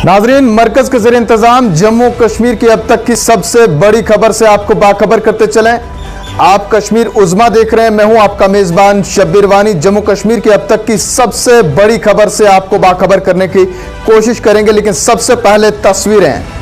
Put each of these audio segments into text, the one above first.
नाजरीन, मरकज के ज़रिए इंतजाम जम्मू कश्मीर की अब तक की सबसे बड़ी खबर से आपको बाखबर करते चलें। आप कश्मीर उज़्मा देख रहे हैं, मैं हूं आपका मेजबान शब्बीर वानी। जम्मू कश्मीर की अब तक की सबसे बड़ी खबर से आपको बाखबर करने की कोशिश करेंगे, लेकिन सबसे पहले तस्वीरें।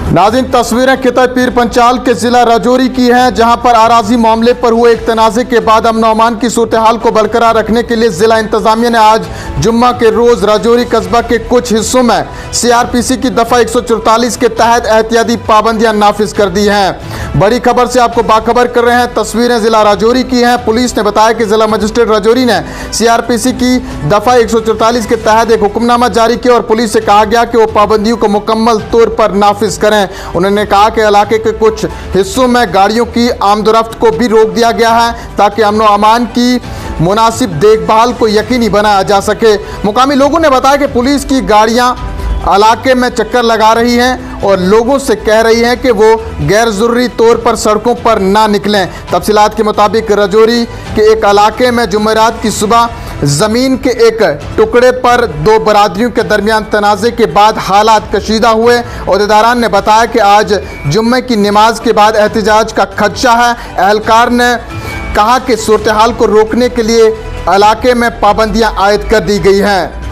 नाज़रीन, तस्वीरें किता पीर पंचाल के जिला राजौरी की हैं, जहां पर आराजी मामले पर हुए एक तनाज़े के बाद अमन अमान की सूरत हाल को बरकरार रखने के लिए जिला इंतजामिया ने आज जुम्मा के रोज राजौरी कस्बा के कुछ हिस्सों में CRPC की दफा 144 के तहत एहतियाती पाबंदियां नाफिज कर दी हैं। बड़ी खबर से आपको बाखबर कर रहे हैं। तस्वीरें जिला राजौरी की हैं। पुलिस ने बताया कि जिला मजिस्ट्रेट राजौरी ने CRPC की दफा 144 के तहत एक हुक्मनामा जारी किया और पुलिस से कहा गया कि वो पाबंदियों को मुकम्मल तौर पर नाफिज करें। उन्होंने कहा कि इलाके के कुछ हिस्सों में गाड़ियों की आमदोरफ्त को भी रोक दिया गया है ताकि अमन अमान की मुनासिब देखभाल को यकीनी बनाया जा सके। मुकामी लोगों ने बताया कि पुलिस की गाड़ियां इलाके में चक्कर लगा रही हैं और लोगों से कह रही हैं कि वो गैर ज़रूरी तौर पर सड़कों पर ना निकलें। तफसीलात के मुताबिक राजौरी के एक इलाके में जुमेरात की सुबह ज़मीन के एक टुकड़े पर दो बरादरियों के दरमियान तनाज़े के बाद हालात कशीदा हुए। अहदेदारान ने बताया कि आज जुम्मे की नमाज के बाद एहतजाज का खदशा है। एहलकार ने कहा कि सूरत हाल को रोकने के लिए इलाके में पाबंदियां आयद कर दी गई हैं।